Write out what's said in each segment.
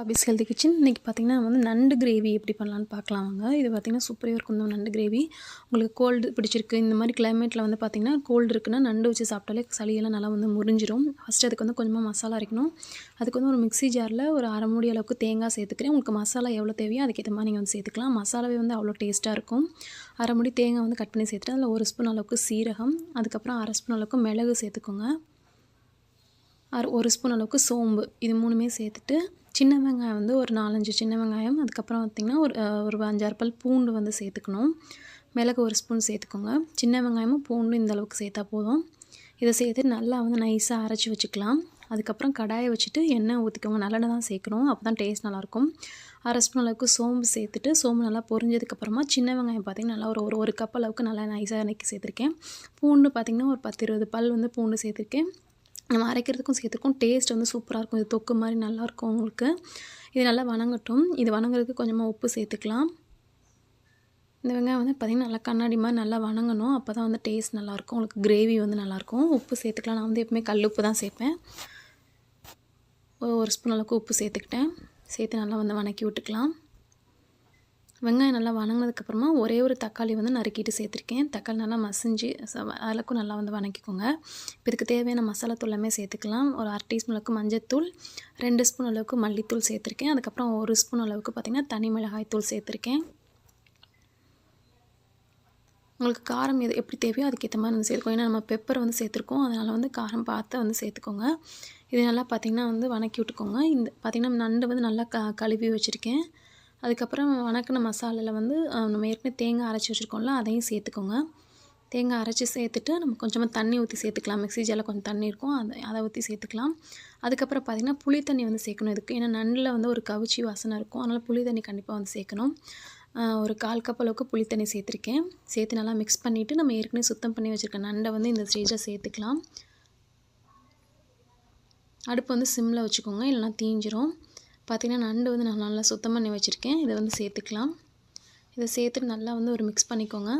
Office healthy kitchen இன்றைக்கி பார்த்திங்கன்னா வந்து நண்டு கிரேவி எப்படி பண்ணலான்னு பார்க்கலாம் வாங்க. இது பார்த்திங்கன்னா சூப்பராக இருக்கும் இந்த நண்டு கிரேவி. உங்களுக்கு கோல்டு பிடிச்சிருக்கு இந்த மாதிரி கிளைமேட்டில் வந்து பார்த்திங்கன்னா கோல்டு இருக்குன்னா நண்டு வச்சு சாப்பிட்டாலே சளியெல்லாம் நல்லா வந்து முறிஞ்சிரும். ஃபஸ்ட்டு அதுக்கு வந்து கொஞ்சமாக மசாலா அரைக்கணும். அதுக்கு வந்து ஒரு மிக்ஸி ஜாரில் ஒரு அரை மூடி அளவுக்கு தேங்காய் சேர்த்துக்கிறேன். உங்களுக்கு மசாலா எவ்வளோ தேவையோ அதுக்கேற்ற மாதிரி நீங்கள் வந்து சேர்த்துக்கலாம். மசாலாவே வந்து அவ்வளோ டேஸ்ட்டாக இருக்கும். அரை மூடி தேங்காய் வந்து கட் பண்ணி சேர்த்துட்டு அதில் ஒரு ஸ்பூன் அளவுக்கு சீரகம், அதுக்கப்புறம் அரை ஸ்பூன் அளவுக்கு மிளகு சேர்த்துக்கோங்க. ஒரு ஸ்பூன் அளவுக்கு சோம்பு, இது மூணுமே சேர்த்துட்டு சின்ன வெங்காயம் வந்து ஒரு 4-5 சின்ன வெங்காயம், அதுக்கப்புறம் பார்த்திங்கன்னா ஒரு 5-6 பல் பூண்டு வந்து சேர்த்துக்கணும். மிளகு ஒரு ஸ்பூன் சேர்த்துக்கோங்க. சின்ன வெங்காயமும் பூண்டும் இந்த அளவுக்கு சேர்த்தா போதும். இதை சேர்த்து நல்லா வந்து நைஸாக அரைச்சி வச்சுக்கலாம். அதுக்கப்புறம் கடாயை வச்சுட்டு எண்ணெய் ஊற்றிக்கோங்க. நல்லெண்ணெய் தான் சேர்க்கணும், அப்போ தான் டேஸ்ட் நல்லாயிருக்கும். அரை ஸ்பூன் அளவுக்கு சோம்பு சேர்த்துட்டு சோம்பு நல்லா பொரிஞ்சதுக்கப்புறமா சின்ன வெங்காயம் பார்த்திங்கன்னா நல்லா ஒரு கப் அளவுக்கு நல்லா நைஸாக இன்றைக்கி சேர்த்துருக்கேன். பூண்டு பார்த்திங்கன்னா ஒரு 10-20 பல் வந்து பூண்டு சேர்த்துருக்கேன். நம்ம அரைக்கிறதுக்கும் சேர்த்துக்கும் டேஸ்ட் வந்து சூப்பராக இருக்கும். இது தொக்கு மாதிரி நல்லாயிருக்கும் உங்களுக்கு. இது நல்லா வணங்கட்டும். இது வணங்குறதுக்கு கொஞ்சமாக உப்பு சேர்த்துக்கலாம். இந்த வெங்காயம் வந்து பார்த்திங்கன்னா நல்லா கண்ணாடி மாதிரி நல்லா வணங்கணும், அப்போ தான் வந்து டேஸ்ட் நல்லாயிருக்கும். உங்களுக்கு கிரேவி வந்து நல்லாயிருக்கும். உப்பு சேர்த்துக்கலாம். நான் வந்து எப்பவுமே கல் உப்பு தான் சேர்ப்பேன். ஒரு ஸ்பூன் அளவுக்கு உப்பு சேர்த்துக்கிட்டேன். சேர்த்து நல்லா வந்து வணக்கி விட்டுக்கலாம். வெங்காயம் நல்லா வணங்கினதுக்கப்புறமா ஒரே ஒரு தக்காளி வந்து நறுக்கிட்டு சேர்த்துருக்கேன். தக்காளி நல்லா மசிஞ்சு அளவுக்கு நல்லா வந்து வணக்கிக்கோங்க. இப்போ இதுக்கு தேவையான மசாலா தூள் எல்லாமே சேர்த்துக்கலாம். ஒரு அரை டீஸ்பூன் அளவுக்கு மஞ்சத்தூள், 2 ஸ்பூன் அளவுக்கு மல்லித்தூள் சேர்த்துருக்கேன். அதுக்கப்புறம் ஒரு ஸ்பூன் அளவுக்கு பார்த்திங்கன்னா தனி மிளகாய் தூள் சேர்த்துருக்கேன். உங்களுக்கு காரம் எப்படி தேவையோ அதுக்கேற்ற மாதிரி வந்து சேர்த்துக்கோங்க. ஏன்னா நம்ம பெப்பர் வந்து சேர்த்துருக்கோம், அதனால் வந்து காரம் பார்த்து வந்து சேர்த்துக்கோங்க. இது நல்லா பார்த்திங்கன்னா வந்து வணக்கி விட்டுக்கோங்க. இந்த பார்த்திங்கன்னா நண்டு வந்து நல்லா கழுவி வச்சுருக்கேன். அதுக்கப்புறம் வணக்கின மசாலாவில் வந்து நம்ம ஏற்கனவே தேங்காய் அரைச்சி வச்சுருக்கோம்ல, அதையும் சேர்த்துக்கோங்க. தேங்காய் அரைச்சி சேர்த்துட்டு நம்ம கொஞ்சமாக தண்ணி ஊற்றி சேர்த்துக்கலாம். மிக்ஸி ஜாரில் கொஞ்சம் தண்ணி இருக்கும், அதை ஊற்றி சேர்த்துக்கலாம். அதுக்கப்புறம் பார்த்திங்கன்னா புளி தண்ணி வந்து சேர்க்கணும் இதுக்கு. ஏன்னா நண்டில் வந்து ஒரு கவிச்சி வாசனை இருக்கும், அதனால் புளி தண்ணி கண்டிப்பாக வந்து சேர்க்கணும். ஒரு 1/4 கப் அளவுக்கு புளி தண்ணி சேர்த்துருக்கேன். சேர்த்து நல்லா மிக்ஸ் பண்ணிவிட்டு நம்ம ஏற்கனவே சுத்தம் பண்ணி வச்சுருக்க நண்டை வந்து இந்த ஸ்டேஜில் சேர்த்துக்கலாம். அடுப்பு வந்து சிம்மில் வச்சுக்கோங்க, இல்லைனா தீஞ்சிரும். பார்த்திங்கன்னா நண்டு வந்து நான் நல்லா சுத்தம் பண்ணி வச்சுருக்கேன். இதை வந்து சேர்த்துக்கலாம். இதை சேர்த்துட்டு நல்லா வந்து ஒரு மிக்ஸ் பண்ணிக்கோங்க.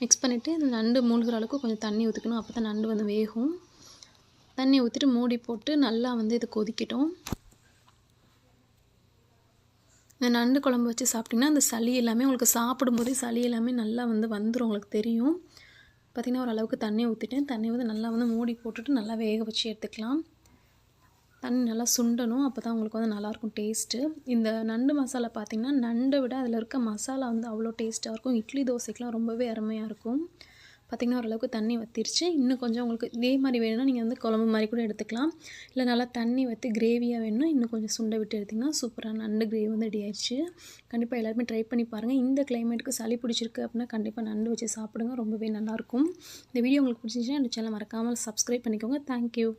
மிக்ஸ் பண்ணிவிட்டு இந்த நண்டு மூழ்கிற அளவுக்கு கொஞ்சம் தண்ணி ஊற்றிக்கணும், அப்போ தான் நண்டு வந்து வேகும். தண்ணி ஊற்றிட்டு மூடி போட்டு நல்லா வந்து இது கொதிக்கட்டும். இந்த நண்டு குழம்பு வச்சு சாப்பிட்டிங்கன்னா அந்த சளி எல்லாமே உங்களுக்கு சாப்பிடும்போதே சளி எல்லாமே நல்லா வந்து வந்துடும், உங்களுக்கு தெரியும். பார்த்திங்கன்னா ஓரளவுக்கு தண்ணி ஊற்றிட்டேன். தண்ணி வந்து நல்லா வந்து மூடி போட்டுட்டு நல்லா வேக வச்சு எடுத்துக்கலாம். தண்ணி நல்லா சுண்டணும், அப்போ தான் உங்களுக்கு வந்து நல்லாயிருக்கும் டேஸ்ட்டு. இந்த நண்டு மசாலா பார்த்திங்கன்னா நண்டை விட அதில் இருக்க மசாலா வந்து அவ்வளோ டேஸ்ட்டாக இருக்கும். இட்லி தோசைக்கெலாம் ரொம்பவே அருமையாக இருக்கும். பார்த்திங்கன்னா ஓரளவுக்கு தண்ணி வற்றிருச்சு. இன்னும் கொஞ்சம் உங்களுக்கு இதே மாதிரி வேணும்னா நீங்கள் வந்து குழம்பு மாதிரி கூட எடுத்துக்கலாம். இல்லை நல்லா தண்ணி வற்றி கிரேவியாக வேணும்னா இன்னும் கொஞ்சம் சுண்டை விட்டு எடுத்திங்கன்னா சூப்பராக நண்டு கிரேவி வந்து ரெடி ஆயிடுச்சு. கண்டிப்பாக எல்லாருமே ட்ரை பண்ணி பாருங்கள். இந்த கிளைமேட்டுக்கு சளி பிடிச்சிருக்கு அப்படின்னா கண்டிப்பாக நண்டு வச்சு சாப்பிடுங்க, ரொம்பவே நல்லாயிருக்கும். இந்த வீடியோ உங்களுக்கு பிடிச்சிருந்துச்சுன்னா இந்த சேனலை மறக்காமல் சப்ஸ்கிரைப் பண்ணிக்கோங்க. தேங்க்யூ.